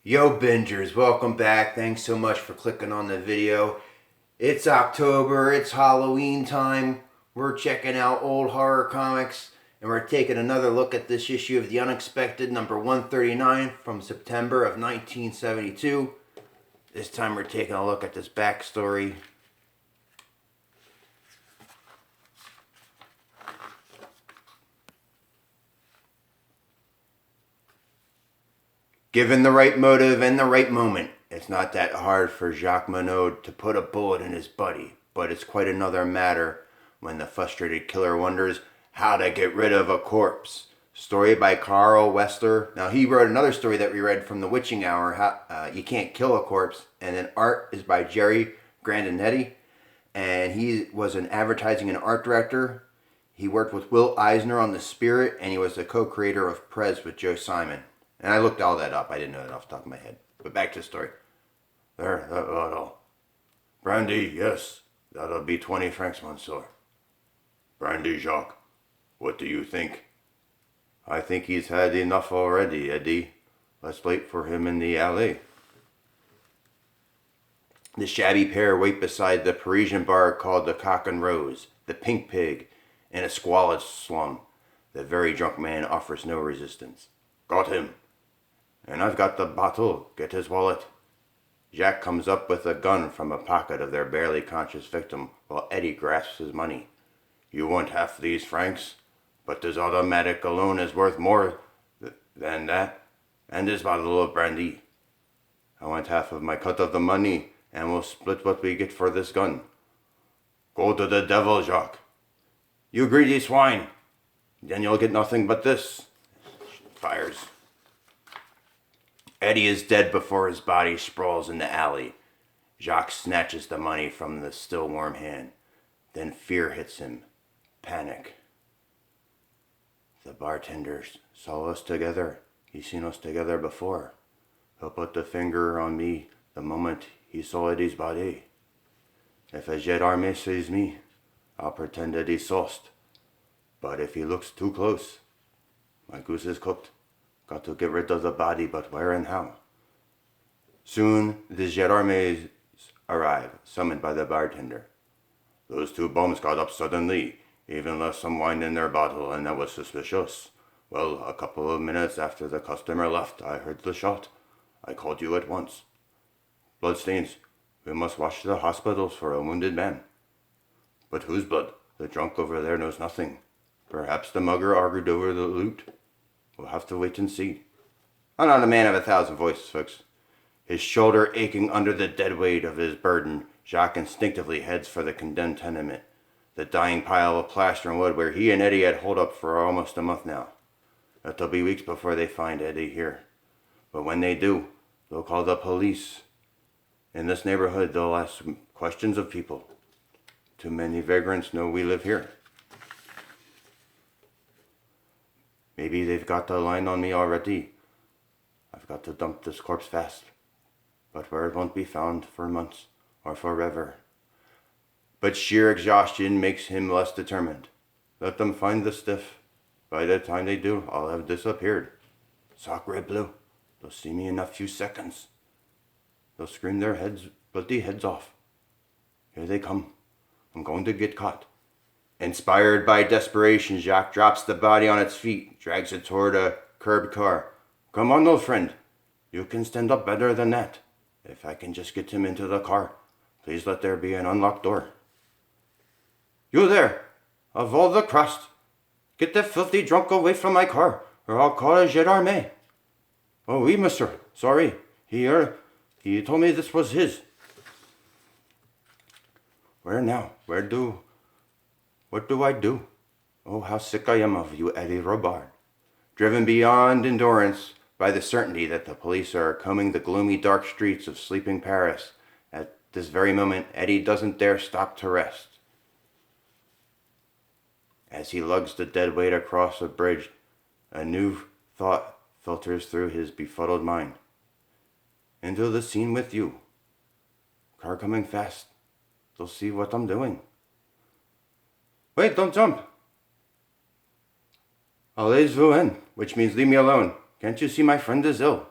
Yo bingers, welcome back. Thanks so much for clicking on the video. It's October, it's Halloween time. We're checking out old horror comics and we're taking another look at this issue of The Unexpected number 139 from September of 1972. This time we're taking a look at this backstory. Given the right motive and the right moment, it's not that hard for Jacques Monaud to put a bullet in his buddy, but it's quite another matter when the frustrated killer wonders how to get rid of a corpse. Story by Carl Wessler. Now he wrote another story that we read from the Witching Hour, You Can't Kill a Corpse, and then art is by Jerry Grandinetti, and he was an advertising and art director. He worked with Will Eisner on The Spirit, and he was the co-creator of Prez with Joe Simon. And I looked all that up. I didn't know that off the top of my head. But back to the story. That'll. Brandy, yes. That'll be 20 francs, monsieur. Brandy, Jacques. What do you think? I think he's had enough already, Eddie. Let's wait for him in the alley. The shabby pair wait beside the Parisian bar called the Cock and Rose, the Pink Pig, in a squalid slum. The very drunk man offers no resistance. Got him. And I've got the bottle. Get his wallet. Jacques comes up with a gun from a pocket of their barely conscious victim while Eddie grasps his money. You want half these francs? But this automatic alone is worth more than that. And this bottle of brandy. I want half of my cut of the money, and we'll split what we get for this gun. Go to the devil, Jacques. You greedy swine. Then you'll get nothing but this. Fires. Eddie is dead before his body sprawls in the alley. Jacques snatches the money from the still warm hand. Then fear hits him. Panic. The bartender saw us together. He's seen us together before. He'll put the finger on me the moment he saw Eddie's body. If a gendarme sees me, I'll pretend that he's sauced. But if he looks too close, my goose is cooked. Got to get rid of the body, but where and how? Soon the gendarmes arrive, summoned by the bartender. Those two bums got up suddenly, even left some wine in their bottle, and that was suspicious. Well, a couple of minutes after the customer left, I heard the shot. I called you at once. Bloodstains. We must wash the hospitals for a wounded man. But whose blood? The drunk over there knows nothing. Perhaps the mugger argued over the loot. We'll have to wait and see. I'm not a man of 1,000 voices, folks. His shoulder aching under the dead weight of his burden, Jacques instinctively heads for the condemned tenement, the dying pile of plaster and wood where he and Eddie had holed up for almost a month now. It'll be weeks before they find Eddie here. But when they do, they'll call the police. In this neighborhood, they'll ask questions of people. Too many vagrants know we live here. Maybe they've got the line on me already. I've got to dump this corpse fast. But where it won't be found for months or forever. But sheer exhaustion makes him less determined. Let them find the stiff. By the time they do, I'll have disappeared. Sacre bleu. They'll see me in a few seconds. They'll scream their bloody heads off. Here they come. I'm going to get caught. Inspired by desperation, Jacques drops the body on its feet, drags it toward a curbed car. Come on, old friend. You can stand up better than that. If I can just get him into the car, please let there be an unlocked door. You there, of all the crust, get that filthy drunk away from my car, or I'll call a gendarme. Oh, oui, monsieur. Sorry. He told me this was his. Where now? What do I do? Oh, how sick I am of you, Eddie Robard. Driven beyond endurance by the certainty that the police are combing the gloomy, dark streets of sleeping Paris, at this very moment, Eddie doesn't dare stop to rest. As he lugs the dead weight across a bridge, a new thought filters through his befuddled mind. Into the scene with you. Car coming fast. They'll see what I'm doing. Wait, don't jump. Allez-vous en, which means leave me alone. Can't you see my friend is ill?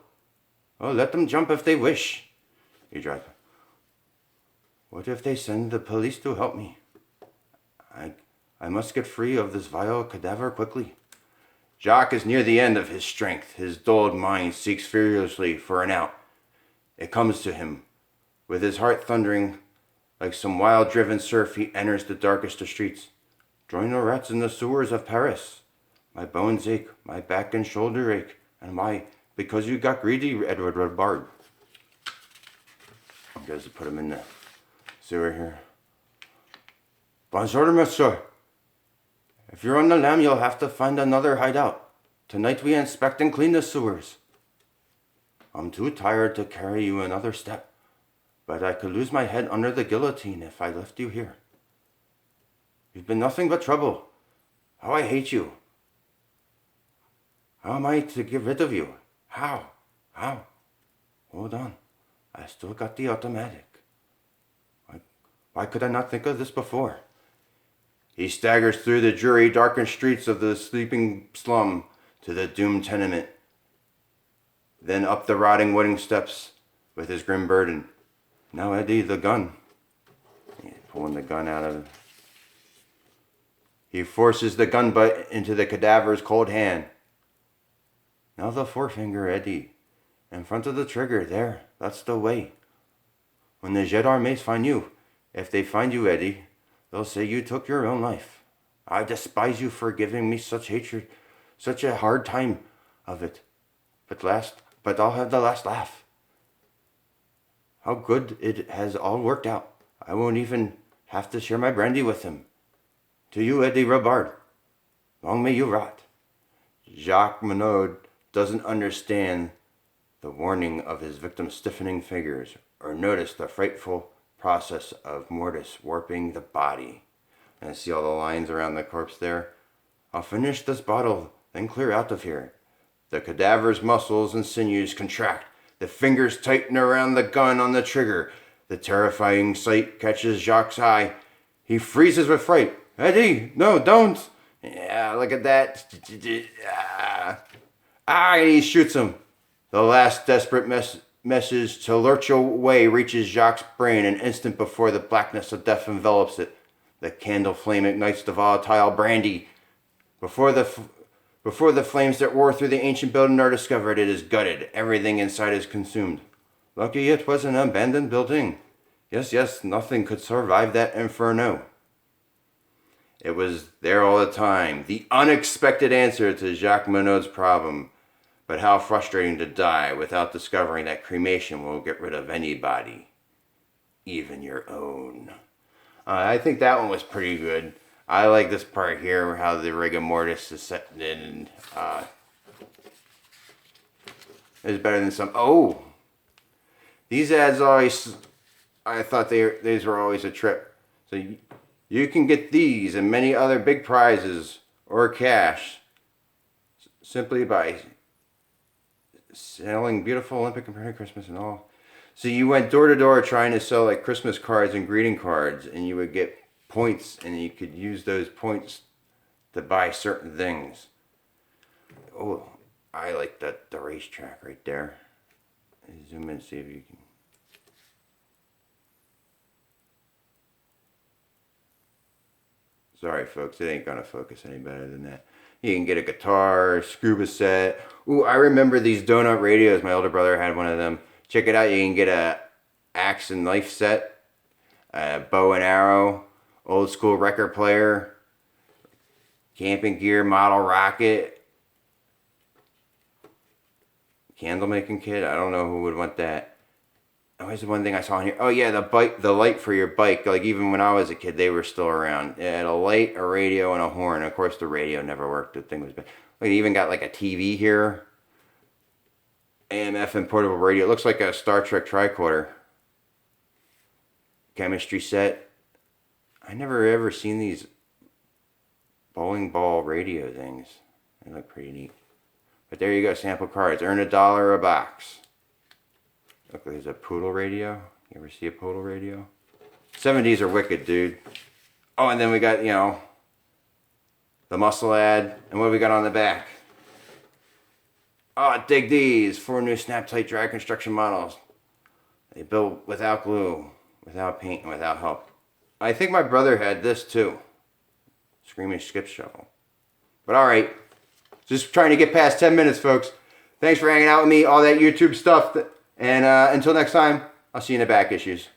Oh, let them jump if they wish. He drives. What if they send the police to help me? I must get free of this vile cadaver quickly. Jacques is near the end of his strength. His dulled mind seeks furiously for an out. It comes to him. With his heart thundering, like some wild-driven surf, he enters the darkest of streets. Join the rats in the sewers of Paris. My bones ache, my back and shoulder ache. And why? Because you got greedy, Eddie Robard. I'm going to put him in the sewer here. Bonjour, monsieur. If you're on the lam, you'll have to find another hideout. Tonight we inspect and clean the sewers. I'm too tired to carry you another step, but I could lose my head under the guillotine if I left you here. You've been nothing but trouble. How I hate you. How am I to get rid of you? How? Hold on. I still got the automatic. Why could I not think of this before? He staggers through the dreary, darkened streets of the sleeping slum to the doomed tenement. Then up the rotting wooden steps with his grim burden. Now Eddie, the gun. He's pulling the gun out of it. He forces the gun butt into the cadaver's cold hand. Now the forefinger, Eddie. In front of the trigger, there. That's the way. When the gendarmes find you, if they find you, Eddie, they'll say you took your own life. I despise you for giving me such hatred, such a hard time of it. But I'll have the last laugh. How good it has all worked out. I won't even have to share my brandy with him. To you, Eddie Robard, long may you rot. Jacques Monaud doesn't understand the warning of his victim's stiffening fingers or notice the frightful process of mortis warping the body. And I see all the lines around the corpse there. I'll finish this bottle, then clear out of here. The cadaver's muscles and sinews contract. The fingers tighten around the gun on the trigger. The terrifying sight catches Jacques' eye. He freezes with fright. Eddie, no, don't. Yeah, look at that. And he shoots him. The last desperate message to lurch away reaches Jacques' brain an instant before the blackness of death envelops it. The candle flame ignites the volatile brandy. Before the flames that roar through the ancient building are discovered, it is gutted. Everything inside is consumed. Lucky it was an abandoned building. Yes, nothing could survive that inferno. It was there all the time, the unexpected answer to Jacques Monaud's problem. But how frustrating to die without discovering that cremation will get rid of anybody, even your own. I think that one was pretty good. I like this part here, how the rigor mortis is set in. It's better than some. Oh, these ads always. I thought these were always a trip. So you can get these and many other big prizes or cash simply by selling beautiful Olympic and Merry Christmas and all. So you went door to door trying to sell like Christmas cards and greeting cards, and you would get points, and you could use those points to buy certain things. Oh, I like the racetrack right there. Zoom in and see if you can. Sorry folks, it ain't gonna focus any better than that. You can get a guitar, scuba set. Ooh, I remember these donut radios. My older brother had one of them. Check it out. You can get a axe and knife set, a bow and arrow, old school record player, camping gear, model rocket, candle making kit. I don't know who would want that. Always the one thing I saw in here. Oh yeah, the light for your bike. Like even when I was a kid, they were still around. It had a light, a radio, and a horn. Of course, the radio never worked. The thing was bad. Like, it even got like a TV here. AM, FM portable radio. It looks like a Star Trek tricorder. Chemistry set. I never ever seen these bowling ball radio things. They look pretty neat. But there you go, sample cards. Earn $1 a box. Look, there's a poodle radio. You ever see a poodle radio? 70s are wicked, dude. Oh, and then we got, the muscle ad. And what we got on the back? Oh, dig these. 4 new snap-tight drag construction models. They built without glue, without paint, and without help. I think my brother had this too. Screaming skip shovel. But alright. Just trying to get past 10 minutes, folks. Thanks for hanging out with me. All that YouTube stuff. And until next time, I'll see you in the back issues.